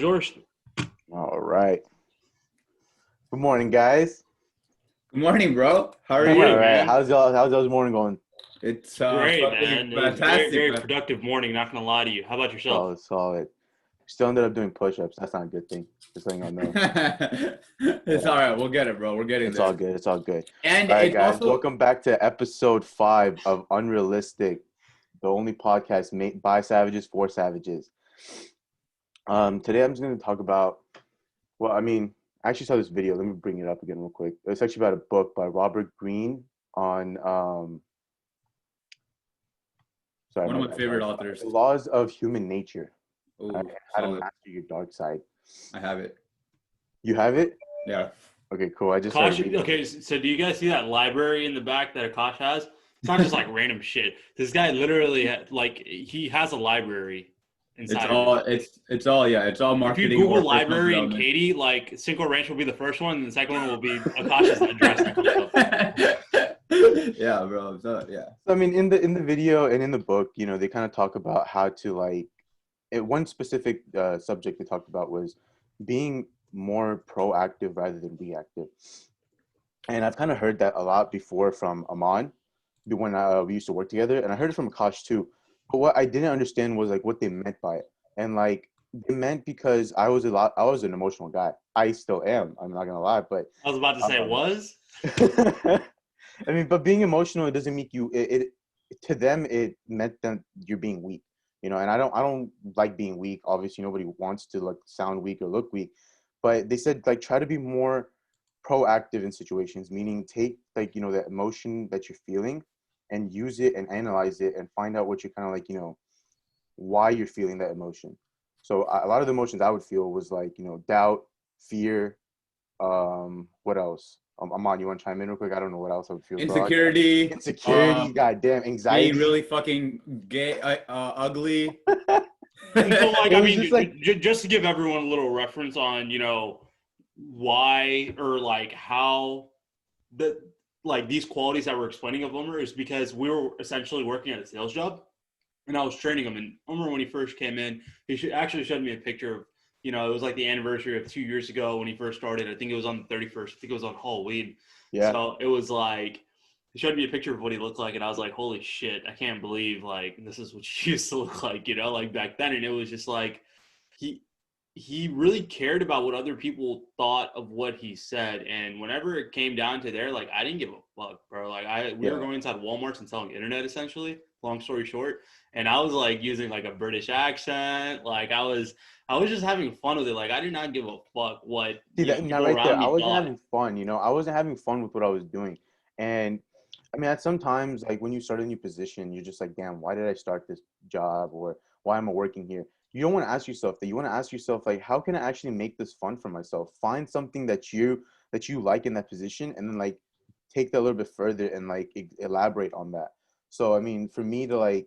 yours. All right. Good morning, guys. Good morning, bro. How are Good I'm all morning, you? right. man. How's y'all's morning going? It's Great, fucking man. It was very, fantastic, very man. productive morning. Not gonna lie to you. How about yourself? Solid, solid. Still ended up doing push-ups. That's not a good thing. Just letting y'all know. It's Yeah, all right. We'll get it, bro. We're getting it's all there. good. It's all good. And All right, it's guys. also Welcome back to episode 5 of Unrealistic, the only podcast made by savages for savages. Today I'm just going to talk about. Well, I actually saw this video. Let me bring it up again real quick. It's actually about a book by Robert Greene on. Sorry, one my of my bad. favorite authors. The laws of human nature. Oh, How to solid. master your dark side. I have it. You have it? Yeah. Okay, cool. I just started Akash, reading. okay, so do you guys see that library in the back that Akash has? It's not just like random shit. This guy literally, he has a library It's inside of all it. it's all yeah, it's all If you marketing Google or personal library and development. Katie, like Cinco Ranch will be the first one, and the second one will be Akash's address that comes up. Yeah, bro. So, yeah. So, in the video and in the book, they kind of talk about how to one specific subject they talked about was being more proactive rather than reactive. And I've kind of heard that a lot before from Aman when we used to work together, and I heard it from Akash too. But what I didn't understand was like what they meant by it, and like they meant because I was an emotional guy. I still am. I'm not gonna lie, but I was about to say um, was. but being emotional, it doesn't make you. It to them it meant that you're being weak, And I don't like being weak. Obviously, nobody wants to like sound weak or look weak, but they said like try to be more proactive in situations, meaning take that emotion that you're feeling and use it and analyze it and find out what you're kind of why you're feeling that emotion. So a lot of the emotions I would feel was like doubt, fear. What else? Aman, you want to chime in real quick? I don't know what else I would feel, bro. Insecurity, Insecurity, goddamn, being anxiety. really fucking gay, ugly. And so, like, It I was mean, just like, just to give everyone a little reference on, why or like how the like these qualities that we're explaining of Umar is because we were essentially working at a sales job, and I was training him. And Umar, when he first came in, actually showed me a picture of, it was like the anniversary of 2 years ago when he first started. I think it was on the 31st. I think it was on Halloween. yeah. So it was like he showed me a picture of what he looked like, and I was like, holy shit, I can't believe like this is what you used to look like, like back then. And it was just like he he really cared about what other people thought of what he said. And whenever it came down to there, like I didn't give a fuck, bro. Like we were Yeah. going inside Walmarts and selling internet essentially, long story short. And I was like using like a British accent. Like I was just having fun with it. Like I did not give a fuck what See that now people right there. around I me wasn't thought. having fun, I wasn't having fun with what I was doing. And at sometimes like when you start a new position, you're just like, damn, why did I start this job, or why am I working here? You don't want to ask yourself that. You want to ask yourself like, how can I actually make this fun for myself? Find something that you like in that position, and then like take that a little bit further and like elaborate on that. So for me to like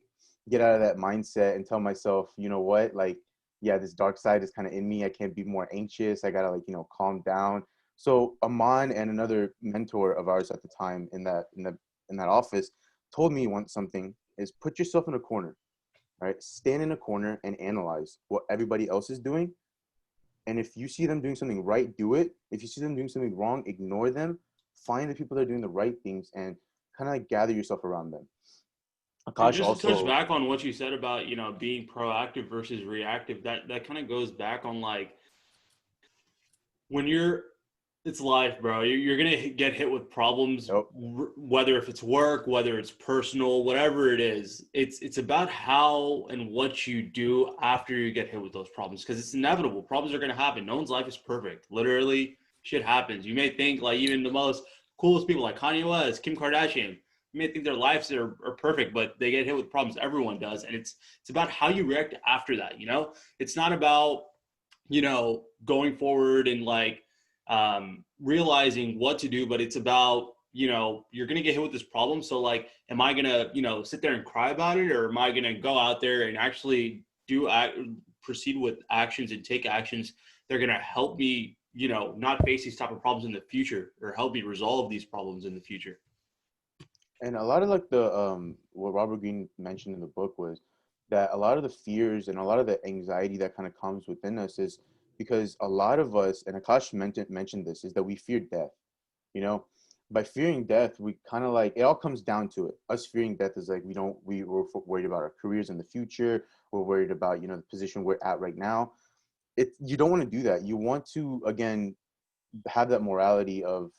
get out of that mindset and tell myself, you know what, like yeah, this dark side is kind of in me. I can't be more anxious. I gotta calm down. So Aman and another mentor of ours at the time in that office told me once something is put yourself in a corner, right? Stand in a corner and analyze what everybody else is doing. And if you see them doing something right, do it. If you see them doing something wrong, ignore them. Find the people that are doing the right things and kind of like gather yourself around them. And Akash just to touch also, back on what you said about, being proactive versus reactive, that kind of goes back on like when it's life, bro. You're gonna get hit with problems, oh, whether if it's work, whether it's personal, whatever it is. It's about how and what you do after you get hit with those problems, because it's inevitable. Problems are gonna happen. No one's life is perfect. Literally, shit happens. You may think like even the most coolest people like Kanye West, Kim Kardashian. You may think their lives are perfect, but they get hit with problems. Everyone does, and it's about how you react after that. It's not about going forward and like realizing what to do, but it's about, you're going to get hit with this problem. So like, am I going to, sit there and cry about it, or am I going to go out there and actually proceed with actions and take actions that are going to help me, not face these type of problems in the future, or help me resolve these problems in the future. and a lot of like the what Robert Greene mentioned in the book was that a lot of the fears and a lot of the anxiety that kind of comes within us is because a lot of us, and Akash mentioned this, is that we fear death. You know, by fearing death, we kind of like, it all comes down to it. Us fearing death is like, we're worried about our careers in the future. We're worried about, the position we're at right now. You don't want to do that. You want to, again, have that morality of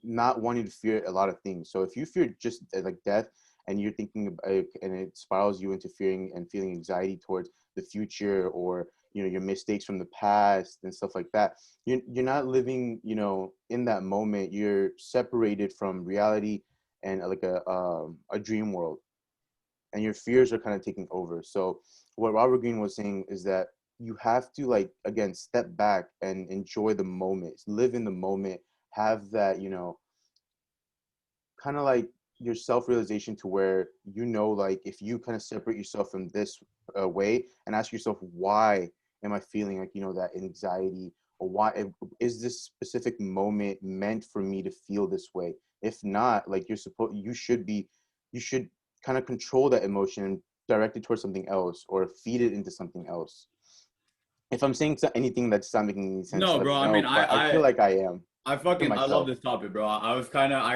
not wanting to fear a lot of things. So if you fear just like death, and you're thinking about it, and it spirals you into fearing and feeling anxiety towards the future, or your mistakes from the past and stuff like that, you're not living in that moment. You're separated from reality and like a dream world, and your fears are kind of taking over. So what Robert Greene was saying is that you have to, like, again, step back and enjoy the moment, live in the moment, have that kind of like your self-realization, to where like, if you kind of separate yourself from this way and ask yourself, why am I feeling like that anxiety, or why is this specific moment meant for me to feel this way? If not, like, you should kind of control that emotion and direct it towards something else, or feed it into something else. If I'm saying anything that's not making any sense, No, let bro. me I know, mean, but I feel like I am to I love myself. this topic, bro. I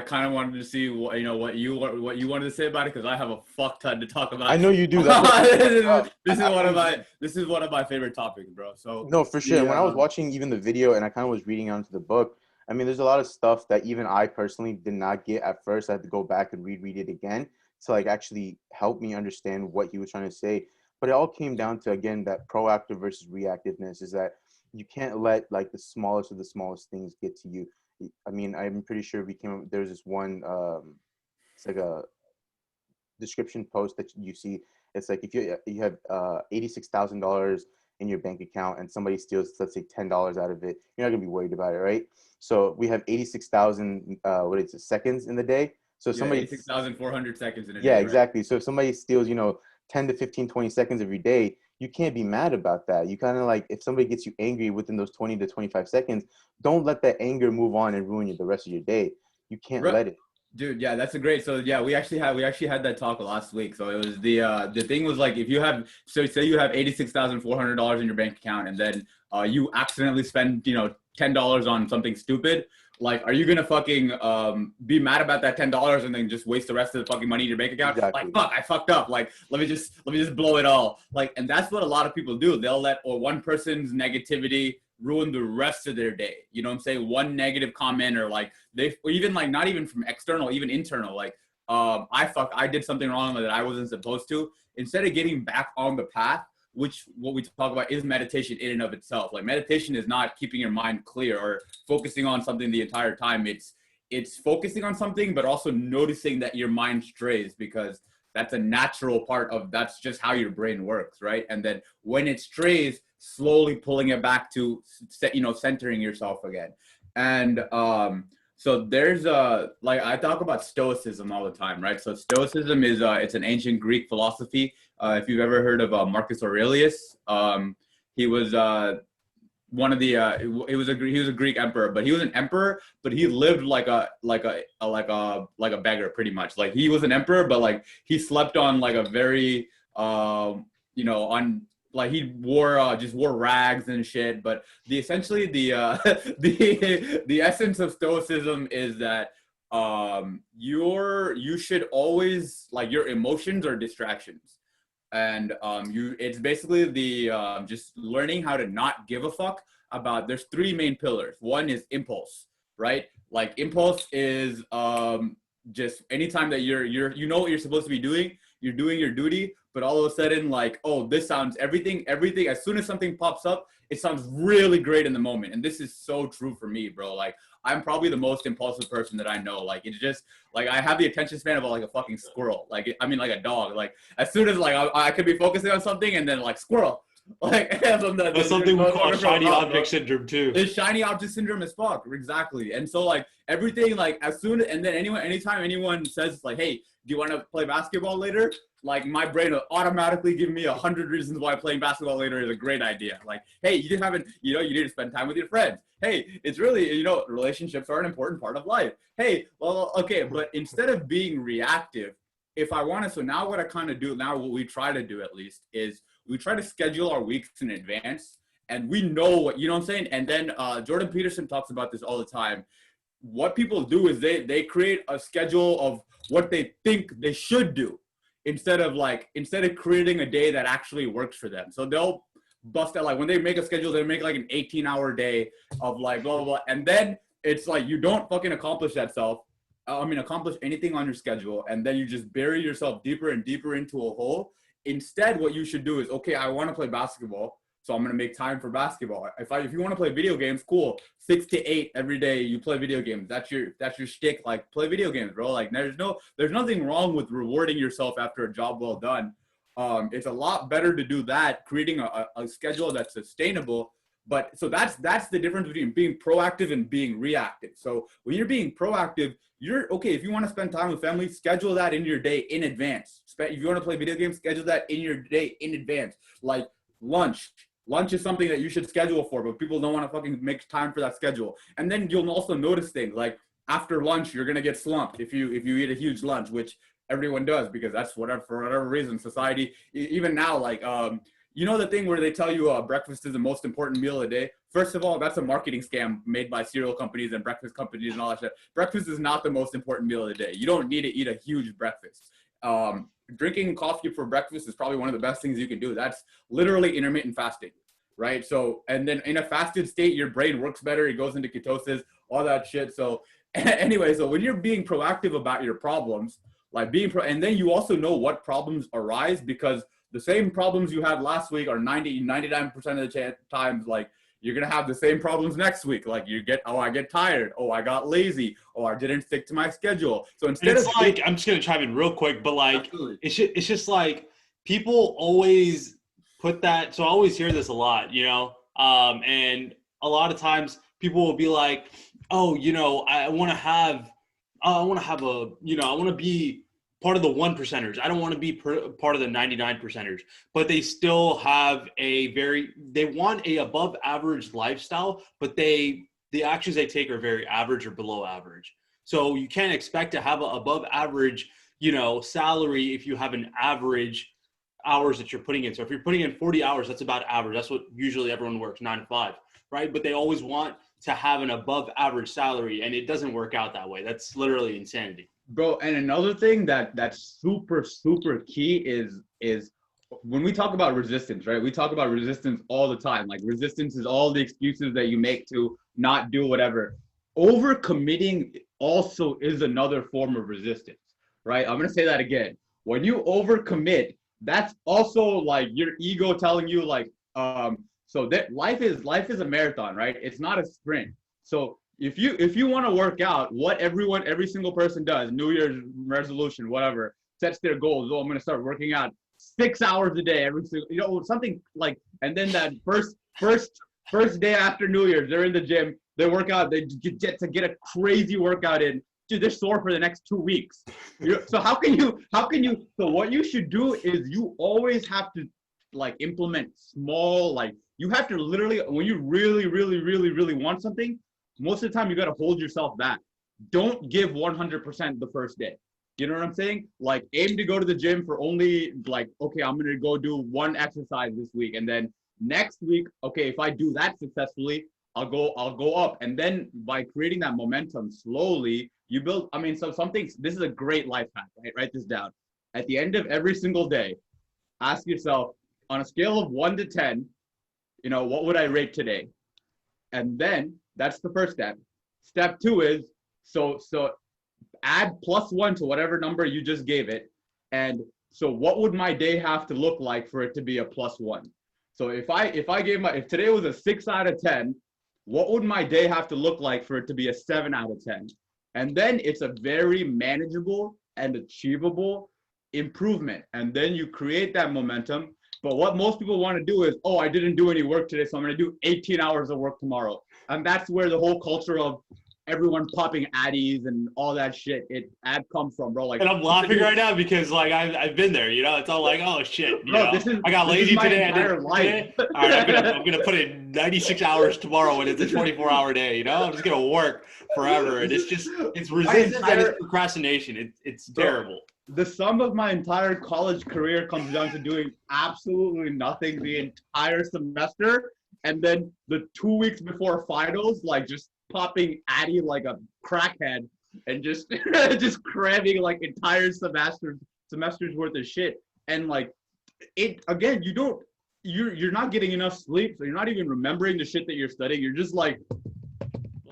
kind of wanted to see what you wanted to say about it, because I have a fuck ton to talk I about. know you do. That's what This is I one of was, my favorite topics, bro. So no, for sure. And when I yeah, was watching even the video, and I kind of was reading onto the book, I mean, there's a lot of stuff that even I personally did not get at first. I had to go back and reread it again to, like, actually help me understand what he was trying to say. But it all came down to, again, that proactive versus reactiveness, is that you can't let, like, the smallest of the smallest things get to you. I mean, I'm pretty sure there's this one, it's like a description post that you see. It's like, if you have $86,000 in your bank account, and somebody steals, let's say, $10 out of it, you're not gonna be worried about it, right? So we have 86,000 what is it, seconds in the day. So if yeah, somebody 86,400 seconds in a Yeah, day, right? exactly. So if somebody steals 10 to 15, 20 seconds every day, you can't be mad about that. You kind of, like, if somebody gets you angry within those 20 to 25 seconds, don't let that anger move on and ruin the rest of your day. You can't Bro, let it. dude, yeah, that's a great. So yeah, we actually had that talk last week. So it was the thing was, like, if you have, so say you have $86,400 in your bank account, and then you accidentally spend $10 on something stupid. Like, are you gonna fucking be mad about that $10 and then just waste the rest of the fucking money in your bank account? Like, Exactly. fuck, I fucked up. Like, let me just blow it all. Like, and that's what a lot of people do. They'll let, or one person's negativity ruin the rest of their day. You know what I'm saying? One negative comment, or like or even, like, not even from external, even internal. Like, I did something wrong that I wasn't supposed to. Instead of getting back on the path, which what we talk about is meditation in and of itself. Like, meditation is not keeping your mind clear or focusing on something the entire time. It's focusing on something, but also noticing that your mind strays, because that's a natural part of, that's just how your brain works, right? And then when it strays, slowly pulling it back to centering yourself again. And so there's like, I talk about Stoicism all the time, right? So Stoicism is it's an ancient Greek philosophy. If you've ever heard of Marcus Aurelius, he was one of the he was a Greek emperor, but he was an emperor, but he lived like a beggar, pretty much. Like, he was an emperor, but, like, he slept on, like, a very on, like, he just wore rags and shit. But essentially the the essence of Stoicism is that you should always, like, your emotions are distractions. And it's basically the just learning how to not give a fuck about, there's three main pillars. One is impulse, right? Like, impulse is just anytime that you're what you're supposed to be doing, you're doing your duty, but all of a sudden, like, oh, this sounds, everything, as soon as something pops up, it sounds really great in the moment. And this is so true for me, bro. Like, I'm probably the most impulsive person that I know. Like, it's just, like, I have the attention span of, like, a fucking squirrel. Like, I mean, like a dog. Like, as soon as, like, I could be focusing on something, and then, like, squirrel. Like, That's something we call shiny object syndrome too. It's shiny object syndrome as fuck. Exactly. And so, like, everything, like, as soon, and then anytime anyone says, like, hey, do you want to play basketball later? Like, my brain will automatically give me 100 reasons why playing basketball later is a great idea. Like, hey, you need to spend time with your friends. Hey, it's really, relationships are an important part of life. Hey, well, okay, but instead of being reactive, if I want to, so now what I kind of do, now what we try to do at least, is we try to schedule our weeks in advance. And we know what, you know what I'm saying? And then Jordan Peterson talks about this all the time. What people do is they create a schedule of what they think they should do instead of creating a day that actually works for them. So they'll bust out, like when they make a schedule, they make like an 18-hour day of like blah, blah, blah. And then it's like you don't fucking accomplish accomplish anything on your schedule. And then you just bury yourself deeper and deeper into a hole. Instead, what you should do is, okay, I want to play basketball, so I'm going to make time for basketball. If you want to play video games, cool. 6 to 8 every day you play video games. That's your shtick. Like, play video games, bro. Like, there's nothing wrong with rewarding yourself after a job well done. It's a lot better to do that, creating a schedule that's sustainable. But so that's the difference between being proactive and being reactive. So when you're being proactive, you're okay. If you want to spend time with family, schedule that in your day in advance. If you want to play video games, schedule that in your day in advance. Like lunch. Lunch is something that you should schedule for, but people don't want to fucking make time for that schedule. And then you'll also notice things like after lunch, you're going to get slumped if you eat a huge lunch, which everyone does because that's for whatever reason, society, even now, like, you know, the thing where they tell you breakfast is the most important meal of the day. First of all, that's a marketing scam made by cereal companies and breakfast companies and all that shit. Breakfast is not the most important meal of the day. You don't need to eat a huge breakfast. Drinking coffee for breakfast is probably one of the best things you can do. That's literally intermittent fasting, right? So, and then in a fasted state, your brain works better. It goes into ketosis, all that shit. So anyway, so when you're being proactive about your problems, like and then you also know what problems arise because the same problems you had last week are 99% of the times, like, you're going to have the same problems next week. Like I get tired. Oh, I got lazy. Oh, I didn't stick to my schedule. So instead it's like, I'm just going to chime in real quick, but like, it's just like people always put that. So I always hear this a lot, you know? And a lot of times people will be like, oh, you know, I want to be part of the 1%ers. I don't want to be part of the 99%ers, but they still have they want a above average lifestyle, but the actions they take are very average or below average. So you can't expect to have an above average, you know, salary if you have an average hours that you're putting in. So if you're putting in 40 hours, that's about average. That's what usually everyone works, 9 to 5, right? But they always want to have an above average salary, and it doesn't work out that way. That's literally insanity. Bro, and another thing that's super, super key is when we talk about resistance, right? We talk about resistance all the time. Like, resistance is all the excuses that you make to not do whatever. Overcommitting also is another form of resistance, right? I'm going to say that again. When you overcommit, that's also like your ego telling you like, so that life is a marathon, right? It's not a sprint. So if you want to work out, what every single person does, New Year's resolution, whatever, sets their goals. Oh, I'm going to start working out 6 hours a day, every single, you know, something like, and then that first day after New Year's, they're in the gym, they work out, they get a crazy workout in. Dude, they're sore for the next 2 weeks. So how can you, so what you should do is you always have to like implement small, like you have to literally, when you really, really, really, really want something, most of the time you got to hold yourself back. Don't give 100% the first day. You know what I'm saying? Like, aim to go to the gym for only like, okay, I'm going to go do 1 exercise this week. And then next week, okay, if I do that successfully, I'll go up. And then by creating that momentum slowly, you build, I mean, so something, this is a great life hack, right? Write this down. At the end of every single day, ask yourself, on a scale of 1 to 10, you know, what would I rate today? And then that's the first step. Step 2 is, so add +1 to whatever number you just gave it. And so what would my day have to look like for it to be a +1? So if today was a 6 out of 10, what would my day have to look like for it to be a 7 out of 10? And then it's a very manageable and achievable improvement. And then you create that momentum. But what most people want to do is, oh, I didn't do any work today, so I'm going to do 18 hours of work tomorrow. And that's where the whole culture of everyone popping addies and all that shit, comes from, bro. Like, and I'm laughing right now because like I've been there, you know. It's all like, oh shit, you know? I got lazy today. All right, I'm gonna put in 96 hours tomorrow, and it's a 24-hour day. You know, I'm just gonna work forever, and it's resistance and it's procrastination. It's terrible. The sum of my entire college career comes down to doing absolutely nothing the entire semester. and then the 2 weeks before finals, like just popping Addy like a crackhead and just just cramming like entire semesters worth of shit. And like it again, you're not getting enough sleep, so you're not even remembering the shit that you're studying. You're just like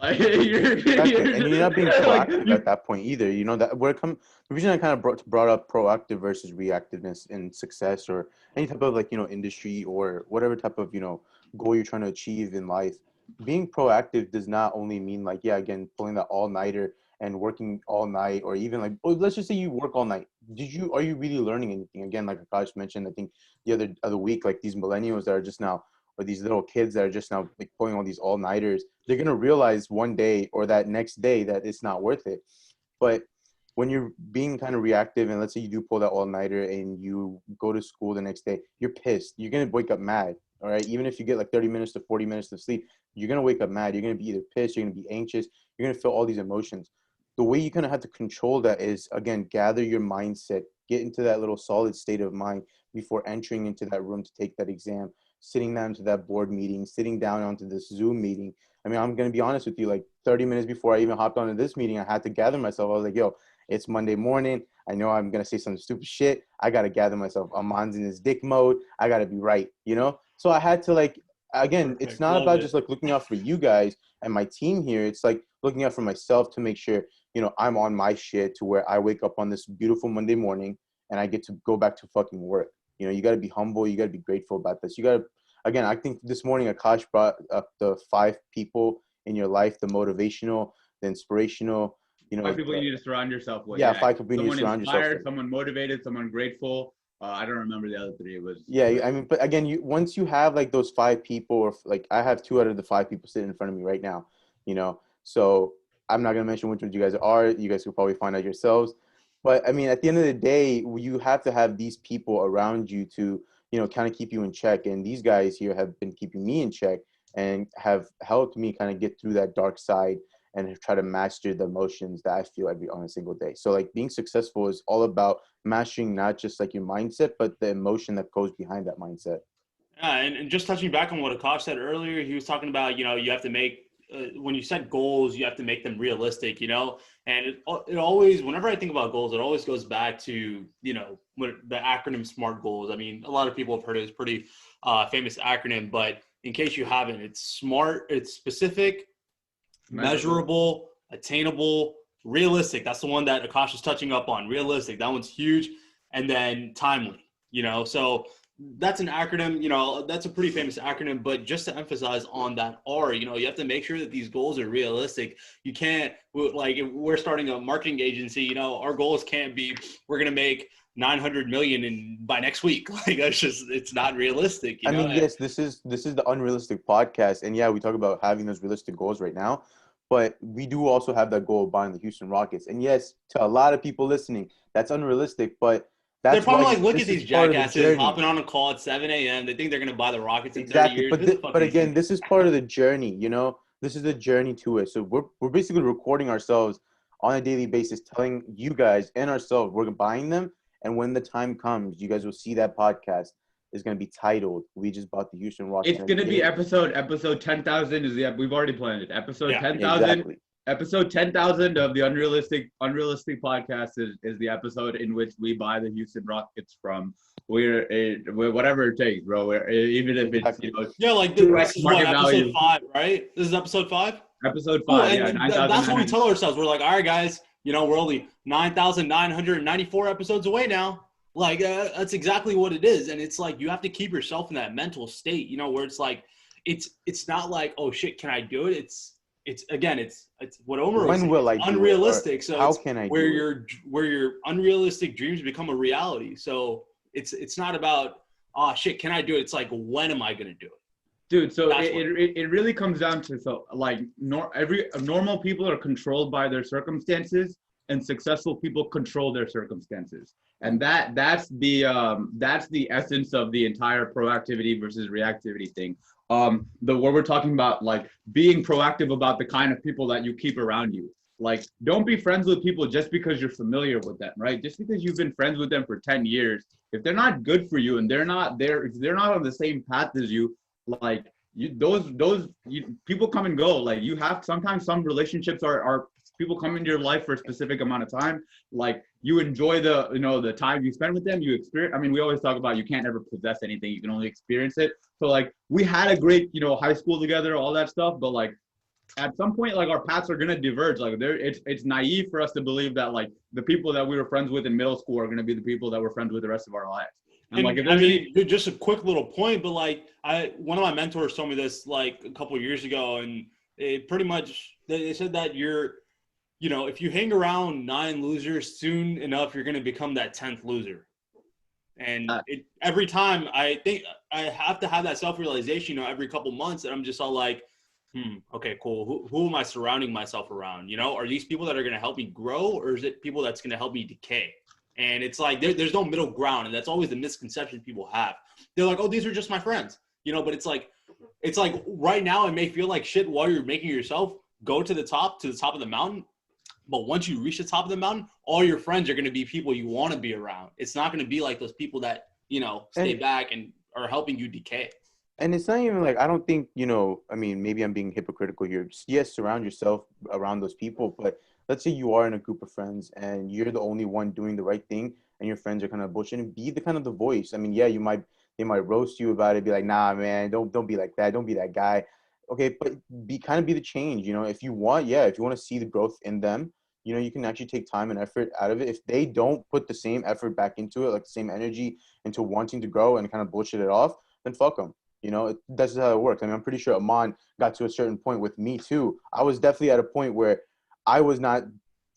Exactly. And you're not being like, proactive at that point either. You know that the reason I kind of brought up proactive versus reactiveness in success or any type of like industry or whatever type of goal you're trying to achieve in life. Being proactive does not only mean like again pulling that all nighter and working all night or even like let's just say you work all night. Are you really learning anything? Again, like Akash mentioned, I think the other week, like these millennials that are just now or these little kids that are just now like pulling all these all nighters, they're gonna realize one day or that next day that it's not worth it. But when you're being kind of reactive and let's say you do pull that all nighter and you go to school the next day, you're pissed. You're gonna wake up mad. All right. Even if you get like 30 minutes to 40 minutes of sleep, you're gonna wake up mad. You're gonna be either pissed, you're gonna be anxious, you're gonna feel all these emotions. The way you kind of have to control that is again, gather your mindset, get into that little solid state of mind before entering into that room to take that exam, sitting down to that board meeting, sitting down onto this Zoom meeting. I mean, I'm going to be honest with you, like 30 minutes before I even hopped onto this meeting, I had to gather myself. I was like, yo, it's Monday morning. I know I'm going to say some stupid shit. I got to gather myself. Amon's in his dick mode. I got to be right, So I had to like, again, Perfect. it's not Love about it. just like looking out for you guys and my team here. It's like looking out for myself to make sure, I'm on my shit to where I wake up on this beautiful Monday morning and I get to go back to fucking work. You got to be humble. You got to be grateful about this. You got to, again, I think this morning Akash brought up the 5 people in your life, the motivational, the inspirational, 5 people you need to surround yourself with. Yeah, 5 people you need to Someone surround yourself inspired, with. someone motivated, someone grateful. I don't remember the other 3. It was I mean, but again, once you have like those 5 people, or like I have 2 out of the 5 people sitting in front of me right now, so I'm not gonna mention which ones you guys are. You guys will probably find out yourselves. But I mean, at the end of the day, you have to have these people around you to, kind of keep you in check. And these guys here have been keeping me in check and have helped me kind of get through that dark side and try to master the emotions that I feel on a single day. So like being successful is all about mastering not just like your mindset, but the emotion that goes behind that mindset. Yeah, and just touching back on what Akash said earlier, he was talking about, you have to make, when you set goals, you have to make them realistic, and it always, whenever I think about goals, it always goes back to, when the acronym SMART goals. I mean, a lot of people have heard it. It's a pretty famous acronym, but in case you haven't, it's SMART, it's specific, measurable, attainable, realistic. That's the one that Akash is touching up on. Realistic. That one's huge. And then timely, so that's an acronym, that's a pretty famous acronym, but just to emphasize on that R, you have to make sure that these goals are realistic. You can't, like, if we're starting a marketing agency, our goals can't be, we're going to make 900 million by next week. Like, that's just, it's not realistic. I mean, yes, this is the Unrealistic podcast. And yeah, we talk about having those realistic goals right now, but we do also have that goal of buying the Houston Rockets. And yes, to a lot of people listening, that's unrealistic, but they're probably like, look this at these is part of the jackasses journey. hopping on a call at 7 a.m. They think they're going to buy the Rockets in 30 Exactly. years. But again, this is part of the journey, This is the journey to it. So we're basically recording ourselves on a daily basis, telling you guys and ourselves we're buying them. And when the time comes, you guys will see that podcast is going to be titled "We Just Bought the Houston Rockets." It's going to be episode 10,000 is we've already planned it. Episode 10,000. Exactly. Episode 10,000 of the Unrealistic podcast is the episode in which we buy the Houston Rockets from. We're whatever it takes, bro. Even if it's like this is what, market value. episode 5, right? This is episode 5. Episode 5, cool. yeah. And that's what we tell ourselves. We're like, all right, guys, we're only 9,994 episodes away now. Like, that's exactly what it is. And it's like, you have to keep yourself in that mental state, where it's like, it's not like, oh shit, can I do it? It's what Omar was saying. When will I do unrealistic. it? So how can I where do where your unrealistic dreams become a reality. So it's not about, oh shit, can I do it? It's like, when am I gonna do it? Dude, so it really comes down to, normal people are controlled by their circumstances, and successful people control their circumstances, and that's the essence of the entire proactivity versus reactivity thing. What we're talking about, like being proactive about the kind of people that you keep around you. Like, don't be friends with people just because you're familiar with them, right? Just because you've been friends with them for 10 years, if they're not good for you and they're not on the same path as you, like, people come and go. Like you have sometimes some relationships are people come into your life for a specific amount of time. Like you enjoy the time you spend with them. You experience. I mean, we always talk about you can't ever possess anything. You can only experience it. So like we had a great high school together, all that stuff. But like at some point, like our paths are gonna diverge. Like it's naive for us to believe that like the people that we were friends with in middle school are gonna be the people that we're friends with the rest of our lives. And like, if I there's mean, just a quick little point, but like one of my mentors told me this like a couple of years ago, and it pretty much they said that if you hang around 9 losers, soon enough you're going to become that 10th loser. And every time I think I have to have that self-realization, every couple months, and I'm just all like, okay, cool. Who am I surrounding myself around? Are these people that are going to help me grow, or is it people that's going to help me decay? And it's like there's no middle ground, and that's always the misconception people have. They're like, oh, these are just my friends, but it's like right now it may feel like shit while you're making yourself go to the top of the mountain. But once you reach the top of the mountain, all your friends are going to be people you want to be around. It's not going to be like those people that, stay back and are helping you decay. And it's not even like, I don't think, I mean, maybe I'm being hypocritical here. Yes, surround yourself around those people. But let's say you are in a group of friends and you're the only one doing the right thing and your friends are kind of bullshitting. Be the kind of the voice. I mean, yeah, they might roast you about it. Be like, nah, man, don't be like that. Don't be that guy. Okay, but be the change. If you want to see the growth in them, you can actually take time and effort out of it. If they don't put the same effort back into it, like the same energy into wanting to grow and kind of bullshit it off, then fuck them. That's how it works. I mean, I'm pretty sure Aman got to a certain point with me too. I was definitely at a point where I was not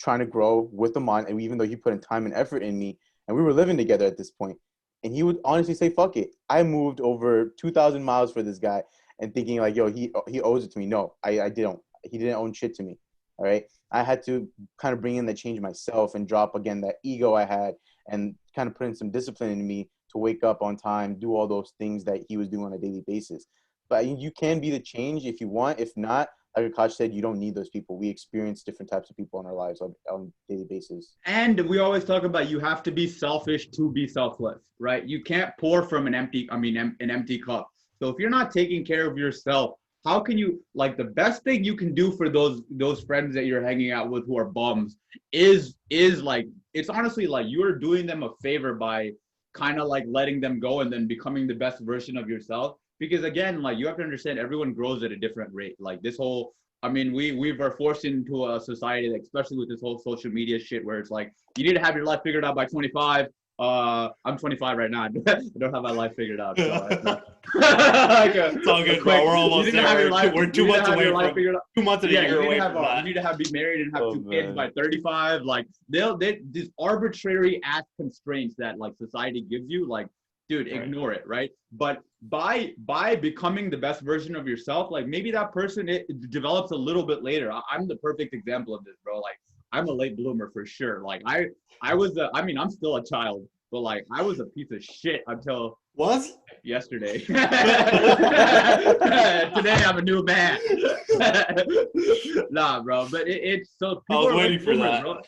trying to grow with Aman, and even though he put in time and effort in me, and we were living together at this point, and he would honestly say, "Fuck it." I moved over 2,000 miles for this guy, and thinking like, "Yo, he owes it to me." No, I didn't. He didn't own shit to me. All right, I had to kind of bring in that change myself and drop again that ego I had, and kind of put in some discipline in me to wake up on time, do all those things that he was doing on a daily basis. But you can be the change if you want. If not, like Akash said, you don't need those people. We experience different types of people in our lives on a daily basis. And we always talk about you have to be selfish to be selfless, right? You can't pour from an empty cup. So if you're not taking care of yourself, how can you, like, the best thing you can do for those friends that you're hanging out with who are bums is like, it's honestly like you're doing them a favor by kind of like letting them go and then becoming the best version of yourself. Because again, like, you have to understand everyone grows at a different rate. Like this whole, I mean, we are forced into a society, like, especially with this whole social media shit, where it's like you need to have your life figured out by 25. I'm 25 right now. I don't have my life figured out. So it's all good, bro. We're almost there. We're 2 months away from 2 months of the year away from that. You need to be married and have 2 kids by 35. Like these arbitrary ass constraints that like society gives you, like, dude, ignore it, right? But by becoming the best version of yourself, like maybe that person it develops a little bit later. I'm the perfect example of this, bro. Like I'm a late bloomer for sure. Like I was I'm still a child, but like I was a piece of shit until yesterday. Today I'm a new man. Nah, bro. But it's so I was waiting for that. Bro.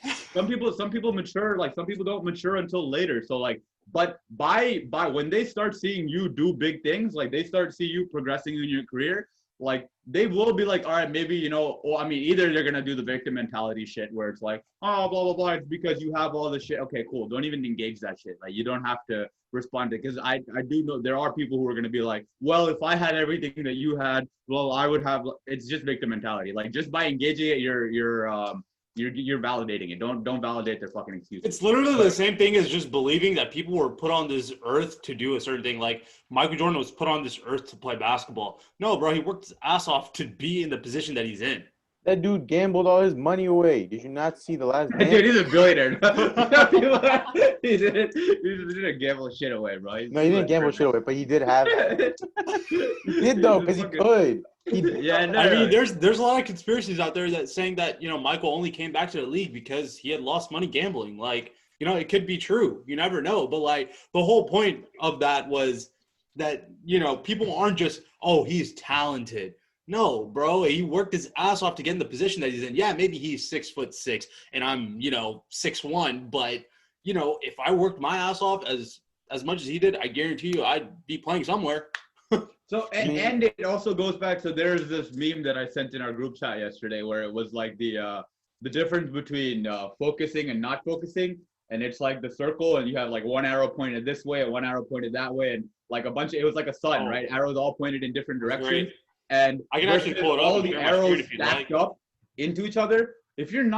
Some people mature, like some people don't mature until later. So like, but by when they start seeing you do big things, like they start seeing you progressing in your career, like they will be like, all right, maybe, either they're gonna do the victim mentality shit where it's like, oh, blah blah blah, it's because you have all the shit. Okay, cool. Don't even engage that shit. Like you don't have to respond to it, because I do know there are people who are gonna be like, well, if I had everything that you had, well, I would have. It's just victim mentality. Like just by engaging it, you're validating it. Don't validate their fucking excuses. It's literally the same thing as just believing that people were put on this earth to do a certain thing. Like Michael Jordan was put on this earth to play basketball. No, bro, he worked his ass off to be in the position that he's in. That dude gambled all his money away. Did you not see the last dance? Dude, he's a billionaire. He didn't gamble shit away, bro. No, he didn't gamble shit away, but he did have it. He did though, because he could. There's a lot of conspiracies out there that saying that, Michael only came back to the league because he had lost money gambling. Like, it could be true. You never know. But like the whole point of that was that, people aren't just, oh, he's talented. No, bro, he worked his ass off to get in the position that he's in. Yeah, maybe he's 6'6" and I'm, 6'1", but if I worked my ass off as much as he did, I guarantee you I'd be playing somewhere. So and it also goes back. So there's this meme that I sent in our group chat yesterday where it was like the difference between focusing and not focusing, and it's like the circle, and you have like one arrow pointed this way and one arrow pointed that way, and like a bunch of, it was like a sun, right? Arrows all pointed in different directions, and I can actually pull it up all and the share my screen arrows if you'd stacked like. up into each other. If you're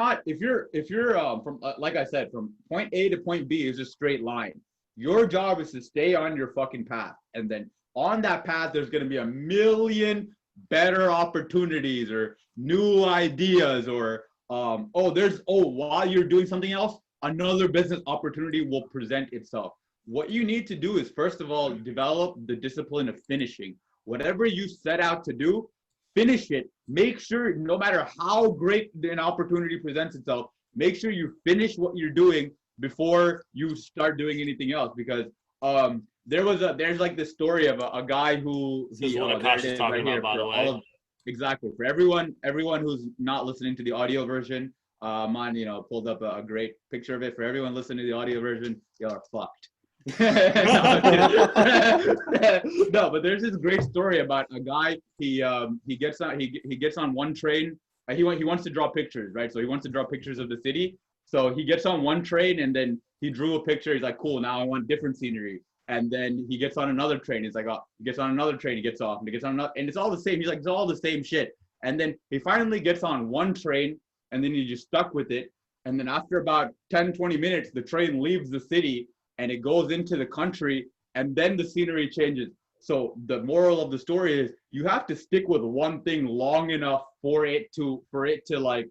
from like I said, from point A to point B is a straight line. Your job is to stay on your fucking path, and then on that path, there's going to be a million better opportunities or new ideas, or while you're doing something else, another business opportunity will present itself. What you need to do is, first of all, develop the discipline of finishing. Whatever you set out to do, finish it. Make sure, no matter how great an opportunity presents itself, make sure you finish what you're doing before you start doing anything else. Because there's like this story of a guy who This is what Akash is talking about, by the way. Exactly. For everyone who's not listening to the audio version, pulled up a great picture of it. For everyone listening to the audio version, y'all are fucked. No, but there's this great story about a guy. He gets on one train. He wants to draw pictures, right? So he wants to draw pictures of the city. So he gets on one train, and then he drew a picture. He's like, cool, now I want different scenery. And then he gets on another train. He's like, oh, he gets on another train. He gets off, and he gets on another, and it's all the same. He's like, it's all the same shit. And then he finally gets on one train, and then he just stuck with it. And then after about 10, 20 minutes, the train leaves the city and it goes into the country, and then the scenery changes. So the moral of the story is you have to stick with one thing long enough for it to like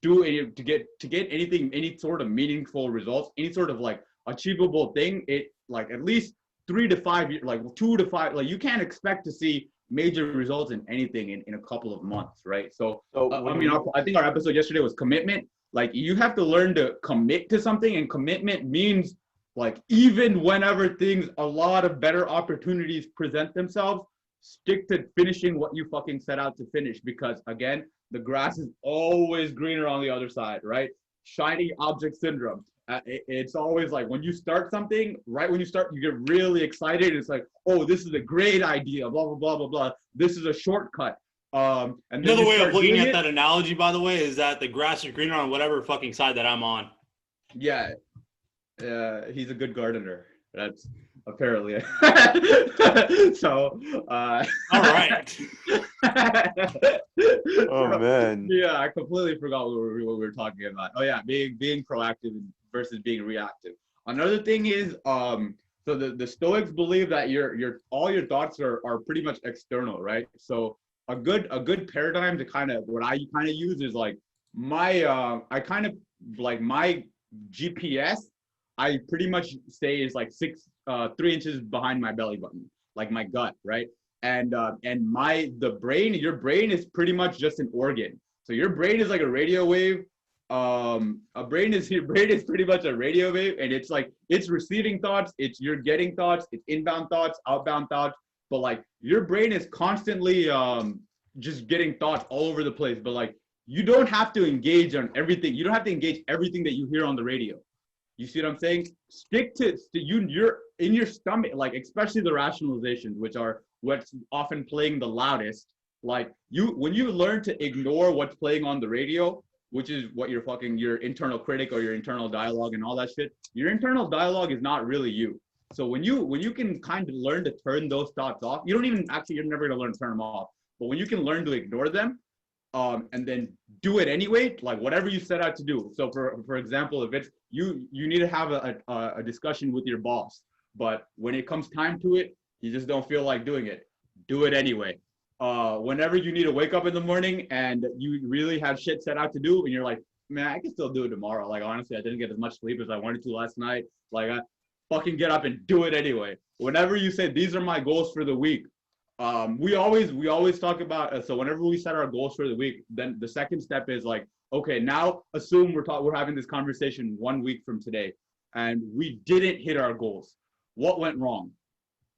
do it, to get anything, any sort of meaningful results, any sort of like achievable thing. It like at least 3 to 5 years, like 2 to 5, like you can't expect to see major results in anything in a couple of months, right? So I think our episode yesterday was commitment. Like you have to learn to commit to something, and commitment means like even whenever a lot of better opportunities present themselves, stick to finishing what you fucking set out to finish, because again, the grass is always greener on the other side, right? Shiny object syndrome. It's always like when you start something, right when you start, you get really excited. It's like, oh, this is a great idea, blah, blah, blah, blah, blah. This is a shortcut. And another way of looking at that analogy, by the way, is that the grass is greener on whatever fucking side that I'm on. Yeah. He's a good gardener. That's apparently so all right. Oh man. Yeah, I completely forgot what we were talking about. Oh yeah, being proactive versus being reactive. Another thing is so the Stoics believe that your all your thoughts are pretty much external, right? So a good paradigm to kind of what I kind of use is like my my GPS, I pretty much say is like 3 inches behind my belly button, like my gut, right? And your brain is pretty much just an organ. So your brain is like a radio wave. Your brain is pretty much a radio wave, and it's like it's receiving thoughts, you're getting thoughts, it's inbound thoughts, outbound thoughts. But like your brain is constantly just getting thoughts all over the place. But like you don't have to engage on everything. You don't have to engage everything that you hear on the radio. You see what I'm saying? Stick to you're in your stomach, like especially the rationalizations, which are what's often playing the loudest. Like when you learn to ignore what's playing on the radio, which is what your internal critic or your internal dialogue and all that shit. Your internal dialogue is not really you. So when you can kind of learn to turn those thoughts off, you're never gonna learn to turn them off. But when you can learn to ignore them, and then do it anyway, like whatever you set out to do. So for example, if it's you need to have a discussion with your boss, but when it comes time to it, you just don't feel like doing it. Do it anyway. Whenever you need to wake up in the morning and you really have shit set out to do, and you're like, man, I can still do it tomorrow. Like honestly, I didn't get as much sleep as I wanted to last night. Like I fucking get up and do it anyway. Whenever you say these are my goals for the week, we always talk about so whenever we set our goals for the week, then the second step is like, okay, now assume we're having this conversation 1 week from today and we didn't hit our goals. What went wrong?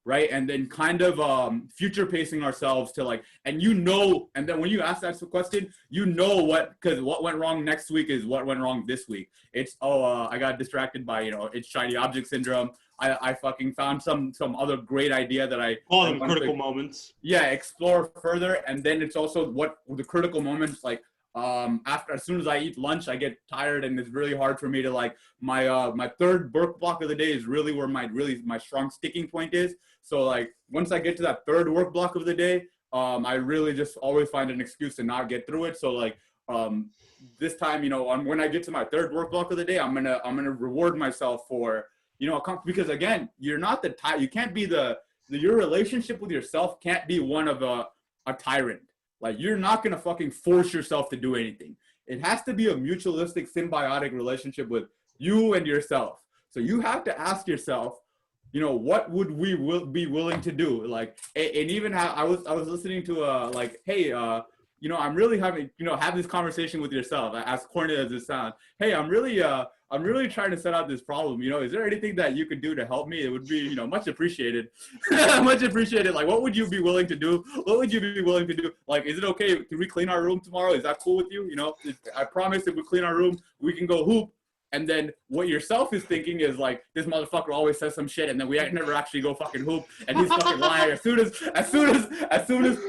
right? And then kind of future pacing ourselves to like, and then when you ask that question, because what went wrong next week is what went wrong this week. It's, I got distracted by, it's shiny object syndrome. I fucking found some other great idea that I call them critical moments. Yeah, explore further. And then it's also what the critical moments, like, as soon as I eat lunch, I get tired, and it's really hard for me to like my third work block of the day is really where my strong sticking point is. So like once I get to that third work block of the day, I really just always find an excuse to not get through it. So like this time, when I get to my third work block of the day, I'm gonna reward myself for because again, you're not the you can't be your relationship with yourself can't be one of a tyrant. Like, you're not going to fucking force yourself to do anything. It has to be a mutualistic, symbiotic relationship with you and yourself. So you have to ask yourself, what would we be willing to do? Like, and even I was listening to hey, I'm really having, have this conversation with yourself, as corny as it sounds. Hey, I'm really trying to set out this problem. Is there anything that you could do to help me? It would be, much appreciated. Much appreciated. Like, what would you be willing to do? What would you be willing to do? Like, is it okay? Can we clean our room tomorrow? Is that cool with you? I promise if we clean our room, we can go hoop. And then what yourself is thinking is like, this motherfucker always says some shit, and then we never actually go fucking hoop, and he's fucking lying. As soon as.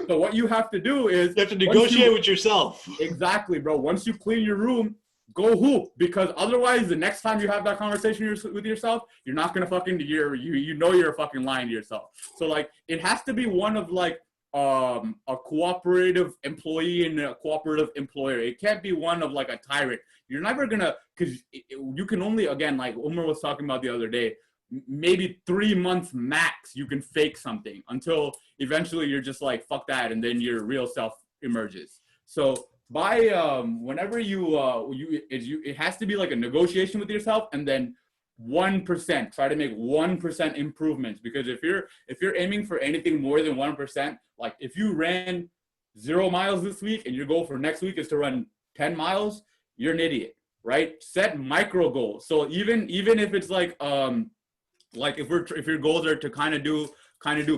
But what you have to do is you have to negotiate with yourself. Exactly, bro. Once you clean your room, go hoop, because otherwise, the next time you have that conversation with yourself, you're not gonna fucking you're fucking lying to yourself. So like, it has to be one of like a cooperative employee and a cooperative employer. It can't be one of like a tyrant. You're never gonna, because you can only, again, like Umar was talking about the other day, maybe 3 months max you can fake something until eventually you're just like, fuck that, and then your real self emerges. So by whenever it has to be like a negotiation with yourself, and then 1%, try to make 1% improvements, because if you're aiming for anything more than 1%, like if you ran 0 miles this week and your goal for next week is to run 10 miles, you're an idiot, right? Set micro goals. So even if it's like if your goals are to kind of do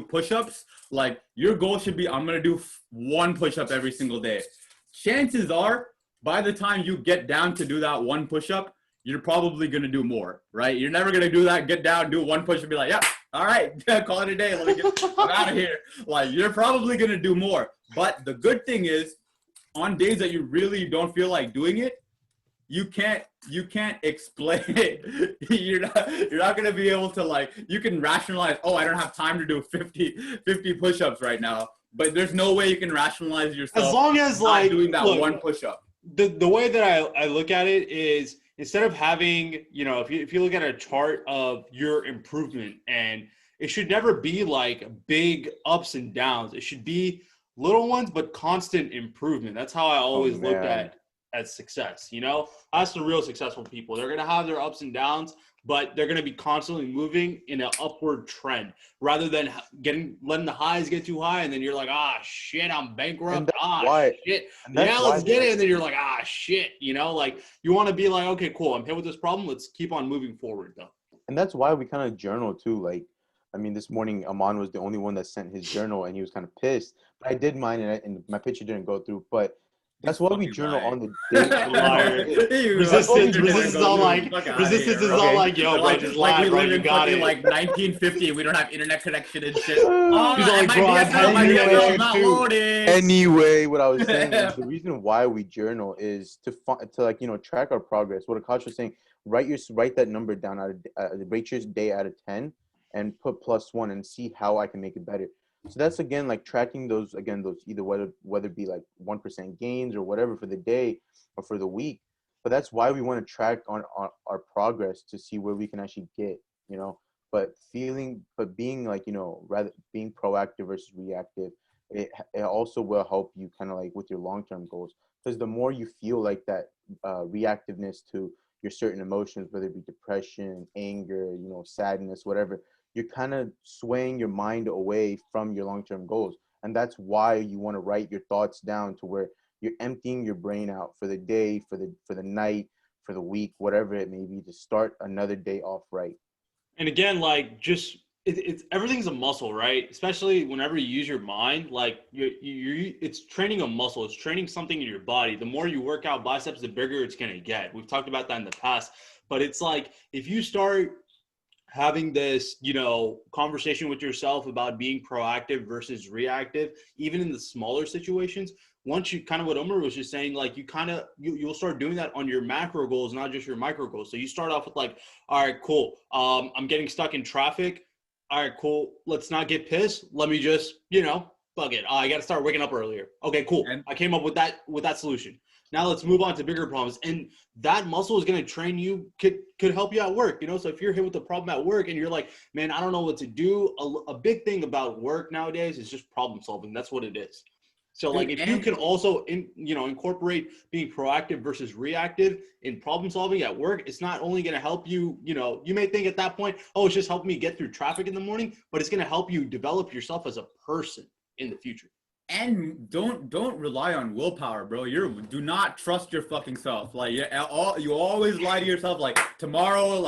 push-ups, like your goal should be, I'm gonna do 1 push-up every single day. Chances are, by the time you get down to do that 1 push-up, you're probably going to do more, right? You're never going to do that, get down, do 1 push and be like, yeah, all right, call it a day. Let me get out of here. Like, you're probably going to do more. But the good thing is, on days that you really don't feel like doing it, you can't explain it. You're not going to be able to, like, you can rationalize, I don't have time to do 50 push-ups right now. But there's no way you can rationalize yourself as long as like doing that 1 push-up. The way that I look at it is, instead of having, if you look at a chart of your improvement, and it should never be like big ups and downs. It should be little ones, but constant improvement. That's how I always looked at success. That's the real successful people. They're going to have their ups and downs, but they're going to be constantly moving in an upward trend, rather than letting the highs get too high, and then you're like, shit, I'm bankrupt. Shit. Yeah, let's get it. And then you're like, shit. Like, you want to be like, okay, cool, I'm hit with this problem. Let's keep on moving forward, though. And that's why we kind of journal too. Like, I mean, this morning Aman was the only one that sent his journal, and he was kind of pissed. But I did mine, and my picture didn't go through. But that's why we journal on the day. Resistance is all like, yo, bro, just lie, bro, you got it. Like 1950, we don't have internet connection and shit. He's like, bro, I'm not loading. Anyway, what I was saying is, the reason why we journal is to like, track our progress. What Akash was saying, write that number down, rate your day out of 10, and put +1 and see how I can make it better. So that's, again, like tracking those either whether it be like 1% gains or whatever for the day or for the week. But that's why we want to track on our progress, to see where we can actually get, but being like, rather being proactive versus reactive, it also will help you kind of like with your long-term goals. Because the more you feel like that reactiveness to your certain emotions, whether it be depression, anger, sadness, whatever, you're kind of swaying your mind away from your long-term goals. And that's why you want to write your thoughts down, to where you're emptying your brain out for the day, for the night, for the week, whatever it may be, to start another day off right. And again, like, just it's everything's a muscle, right? Especially whenever you use your mind, like it's training a muscle. It's training something in your body. The more you work out biceps, the bigger it's gonna get. We've talked about that in the past, but it's like if you start having this, conversation with yourself about being proactive versus reactive, even in the smaller situations, once you kind of what Umar was just saying, like you kind of you'll start doing that on your macro goals, not just your micro goals. So you start off with like, all right, cool. I'm getting stuck in traffic. All right, cool. Let's not get pissed. Let me just, fuck it. I got to start waking up earlier. Okay, cool. And I came up with that solution. Now let's move on to bigger problems. And that muscle is going to train you, could help you at work. So if you're hit with a problem at work and you're like, man, I don't know what to do. A big thing about work nowadays is just problem solving. That's what it is. So like if you can also incorporate being proactive versus reactive in problem solving at work, it's not only going to help you, you may think at that point, oh, it's just helping me get through traffic in the morning, but it's going to help you develop yourself as a person in the future. And don't rely on willpower, bro. Do not trust your fucking self. Like you always lie to yourself. Like tomorrow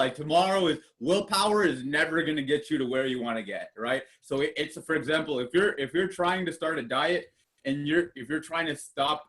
is willpower is never gonna get you to where you want to get, right? So it's for example, if you're trying to start a diet and if you're trying to stop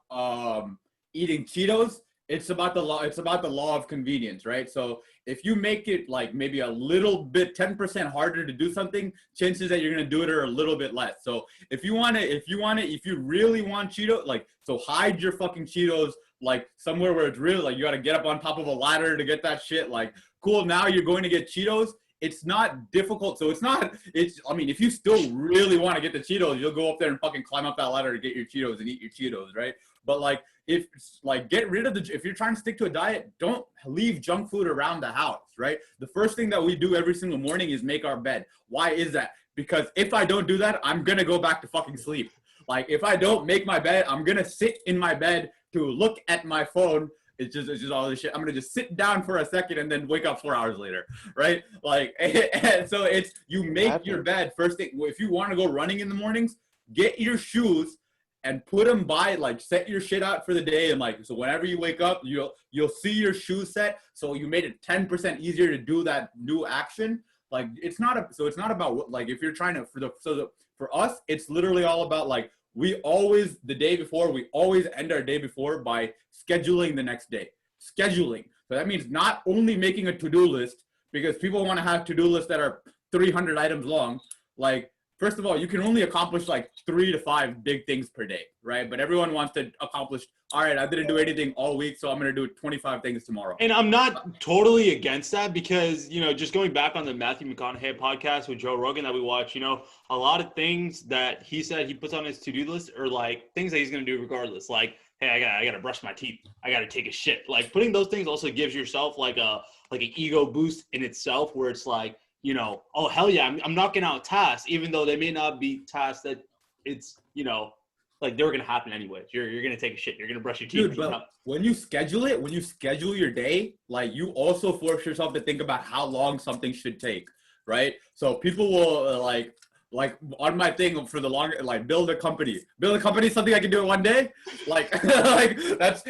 eating Cheetos, it's about the law of convenience, right? So if you make it like maybe a little bit 10% harder to do something, chances that you're gonna do it are a little bit less. So if you really want Cheetos, like, so hide your fucking Cheetos like somewhere where it's really like you gotta get up on top of a ladder to get that shit. Like, cool, now you're going to get Cheetos. It's not difficult. So I mean, if you still really want to get the Cheetos, you'll go up there and fucking climb up that ladder to get your Cheetos and eat your Cheetos, right? But like, if you're trying to stick to a diet, don't leave junk food around the house, right? The first thing that we do every single morning is make our bed. Why is that? Because if I don't do that, I'm going to go back to fucking sleep. Like if I don't make my bed, I'm going to sit in my bed to look at my phone. It's just all this shit. I'm going to just sit down for a second and then wake up 4 hours later, right? Like, and so it's, you make your bed first thing. If you want to go running in the mornings, get your shoes and put them by, like, set your shit out for the day. And like, so whenever you wake up, you'll see your shoe set. So you made it 10% easier to do that new action. Like, it's not about like, if you're trying to, for us, it's literally all about like, we always end our day before by scheduling the next day. Scheduling. So that means not only making a to-do list, because people want to have to-do lists that are 300 items long. Like, first of all, you can only accomplish like 3 to 5 big things per day, right? But everyone wants to accomplish, all right, I didn't do anything all week, so I'm going to do 25 things tomorrow. And I'm not totally against that because, just going back on the Matthew McConaughey podcast with Joe Rogan that we watch, a lot of things that he said he puts on his to-do list are like things that he's going to do regardless. Like, hey, I got to brush my teeth. I got to take a shit. Like, putting those things also gives yourself like an ego boost in itself where it's like, oh, hell yeah, I'm knocking out tasks, even though they may not be tasks that it's, like they were going to happen anyways. You're going to take a shit. You're going to brush your teeth. Dude, but when you schedule your day, like you also force yourself to think about how long something should take, right? So people will like on my thing for the longer, like build a company is something I can do in one day. Like, like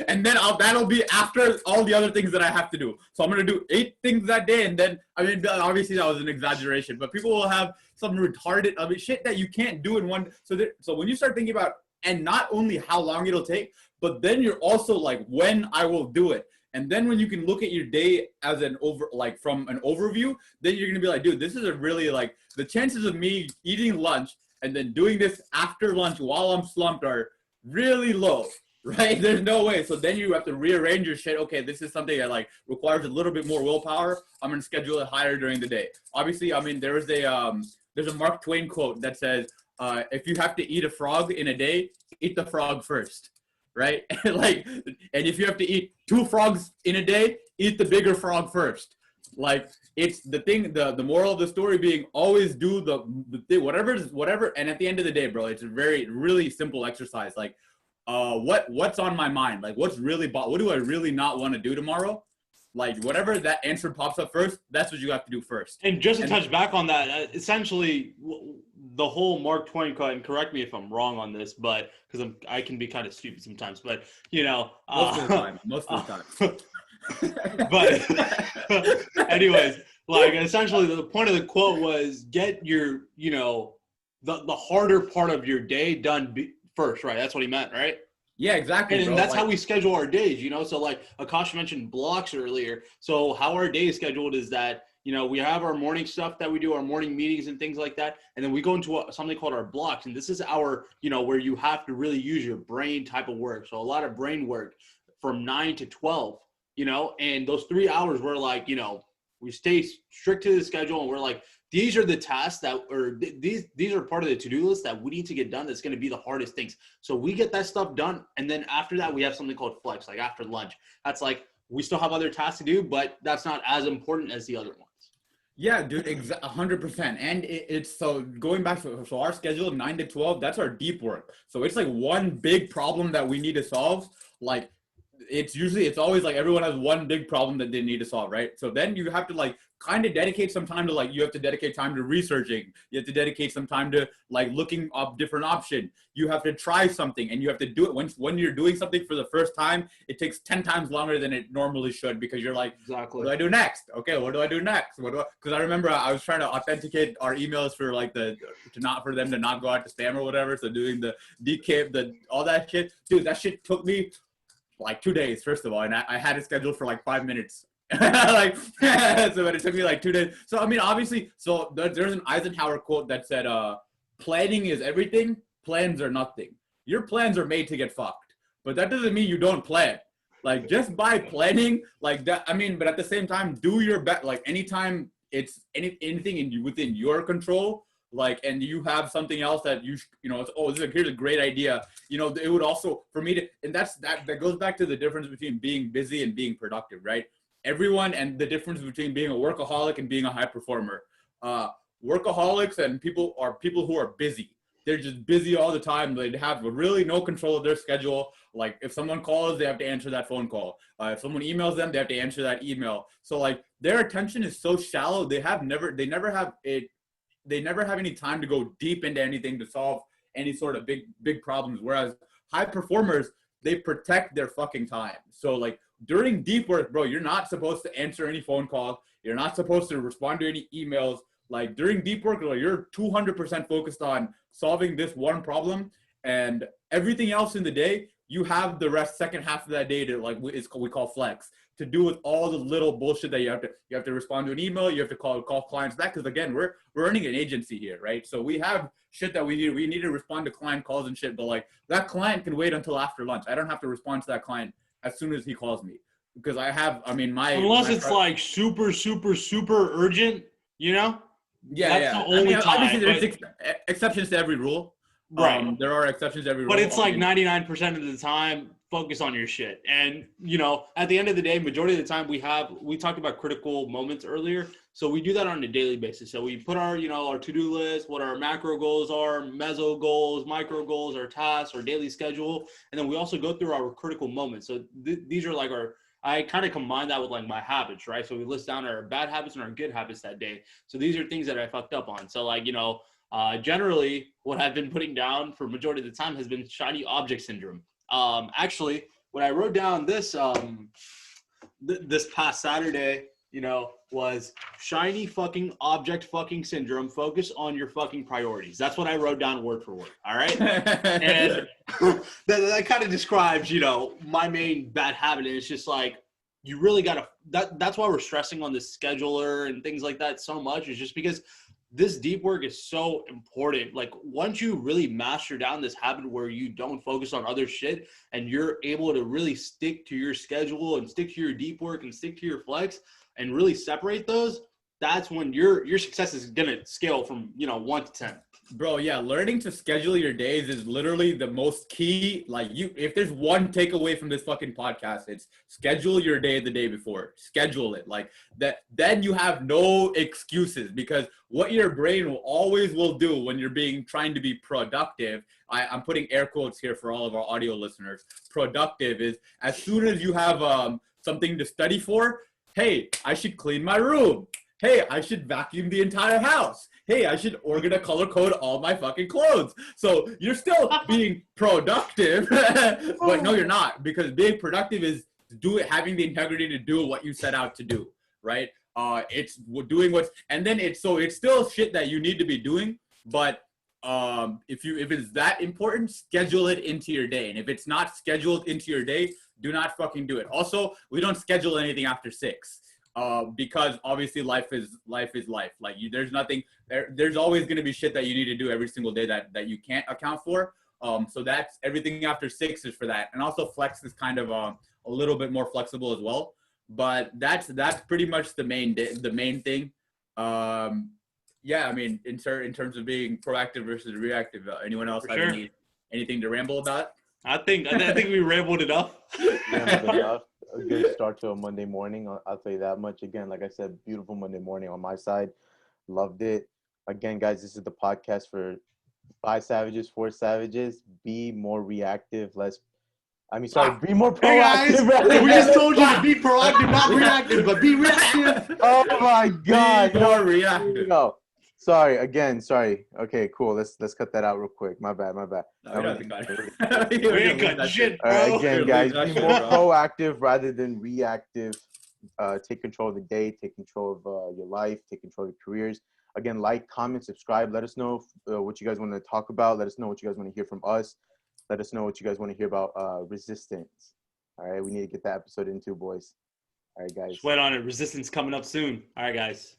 and then that'll be after all the other things that I have to do. So I'm going to do 8 things that day. And then, I mean, obviously that was an exaggeration, but people will have some retarded, shit that you can't do in one. So when you start thinking about, and not only how long it'll take, but then you're also like, when I will do it. And then when you can look at your day as from an overview, then you're going to be like, dude, this is a really like, the chances of me eating lunch and then doing this after lunch while I'm slumped are really low, right? There's no way. So then you have to rearrange your shit. Okay, this is something that like requires a little bit more willpower. I'm going to schedule it higher during the day. Obviously, I mean, there's a Mark Twain quote that says, if you have to eat a frog in a day, eat the frog first. Right? Like, and if you have to eat 2 frogs in a day, eat the bigger frog first. Like, it's the thing, the moral of the story being always do the thing, whatever. And at the end of the day, bro, it's a really simple exercise. Like, what's on my mind? Like, what do I really not want to do tomorrow? Like, whatever that answer pops up first, that's what you have to do first. And just to touch back on that, essentially, the whole Mark Twain quote, and correct me if I'm wrong on this, but because I can be kind of stupid sometimes, but most of the time. But anyways, Like essentially the point of the quote was get your, the harder part of your day done first, right? That's what he meant, right? Yeah, exactly, And bro. that's Like, how we schedule our days, So like Akash mentioned blocks earlier. So how our day is scheduled is that, we have our morning stuff that we do, our morning meetings and things like that. And then we go into something called our blocks. And this is our, where you have to really use your brain type of work. So a lot of brain work from 9 to 12, and those 3 hours we're like, we stay strict to the schedule and we're like, these are the tasks that, or these are part of the to-do list that we need to get done. That's going to be the hardest things. So we get that stuff done. And then after that, we have something called flex, like after lunch. That's like, we still have other tasks to do, but that's not as important as the other ones. yeah, dude, 100%. And it's so going back to so our schedule 9 to 12, that's our deep work. So it's like one big problem that we need to solve. Like it's always like everyone has one big problem that they need to solve, right? So then you have to like kind of dedicate some time to like, you have to dedicate time to researching. You have to dedicate some time to like looking up different options. You have to try something and you have to do it when you're doing something for the first time, it takes 10 times longer than it normally should because you're like, exactly. What do I do next? Okay, what do I do next? Because I remember I was trying to authenticate our emails for like for them to not go out to spam or whatever. So doing the DK, all that shit, dude, that shit took me like 2 days, first of all, and I had it scheduled for like 5 minutes. Like, so it took me like 2 days. So I mean, obviously, so there's an Eisenhower quote that said, "Planning is everything. Plans are nothing. Your plans are made to get fucked, but that doesn't mean you don't plan. Like just by planning, like that. I mean, but at the same time, do your best. Like anytime it's anything within your control." Like, and you have something else that it's, here's a great idea. It would also, for me to, and that goes back to the difference between being busy and being productive, right? Everyone, and the difference between being a workaholic and being a high performer. Workaholics and people who are busy. They're just busy all the time. They have really no control of their schedule. Like if someone calls, they have to answer that phone call. If someone emails them, they have to answer that email. So like their attention is so shallow. They never have any time to go deep into anything to solve any sort of big problems. Whereas high performers, they protect their fucking time. So like during deep work, bro, you're not supposed to answer any phone calls. You're not supposed to respond to any emails. Like during deep work, you're 200% focused on solving this one problem, and everything else in the day, you have the second half of that day to like we call flex, to do with all the little bullshit that you have to respond to an email, you have to call clients back, because again, we're running an agency here, right? So we have shit that we need to respond to client calls and shit, but like that client can wait until after lunch. I don't have to respond to that client as soon as he calls me, because unless it's like super urgent, Yeah, that's the only time. Obviously, there's exceptions to every rule. Right. There are exceptions to every rule. But it's like 99% of the time, focus on your shit. And, at the end of the day, majority of the time we talked about critical moments earlier. So we do that on a daily basis. So we put our, our to-do list, what our macro goals are, meso goals, micro goals, our tasks, our daily schedule. And then we also go through our critical moments. So these are like I kind of combine that with like my habits, right? So we list down our bad habits and our good habits that day. So these are things that I fucked up on. So like, generally what I've been putting down for majority of the time has been shiny object syndrome. Actually, when I wrote down this, this past Saturday, was shiny fucking object fucking syndrome. Focus on your fucking priorities. That's what I wrote down word for word. All right. And that kind of describes, my main bad habit. And it's just like, you really got to, that's why we're stressing on the scheduler and things like that so much, is just because this deep work is so important. Like once you really master down this habit where you don't focus on other shit and you're able to really stick to your schedule and stick to your deep work and stick to your flex and really separate those, that's when your success is going to scale from, 1 to 10. Bro, yeah, learning to schedule your days is literally the most key. Like if there's one takeaway from this fucking podcast, it's schedule your day the day before. Schedule it like that. Then you have no excuses, because what your brain will do when you're trying to be productive. I'm putting air quotes here for all of our audio listeners. Productive is as soon as you have something to study for. Hey, I should clean my room. Hey, I should vacuum the entire house. Hey, I should color code all my fucking clothes. So you're still being productive, but no, you're not, because being productive is having the integrity to do what you set out to do, right? It's doing what's, and then it's still shit that you need to be doing, but if it's that important, schedule it into your day. And if it's not scheduled into your day, do not fucking do it. Also, we don't schedule anything after 6. Because obviously life is life. Like there's always going to be shit that you need to do every single day that you can't account for. So that's everything after 6 is for that. And also Flex is kind of a little bit more flexible as well. But that's pretty much the main thing. Yeah, I mean, in terms of being proactive versus reactive, anyone else have anything to ramble about? I think we rambled enough. Rambled enough. A good start to a Monday morning. I'll tell you that much. Again, like I said, beautiful Monday morning on my side. Loved it. Again, guys, this is the podcast for 5 savages, 4 savages. Be more reactive. Be more proactive. Hey guys, we just told you to be proactive, not reactive, but be reactive. Oh my God. Be more reactive. No. Sorry. Okay, cool. Let's cut that out real quick. My bad. No, We ain't got shit, bro. All right, again, guys, be more proactive rather than reactive. Take control of the day. Take control of your life. Take control of your careers. Again, like, comment, subscribe. Let us know what you guys want to talk about. Let us know what you guys want to hear from us. Let us know what you guys want to hear about resistance. All right, we need to get that episode into, boys. All right, guys. Sweat on it. Resistance coming up soon. All right, guys.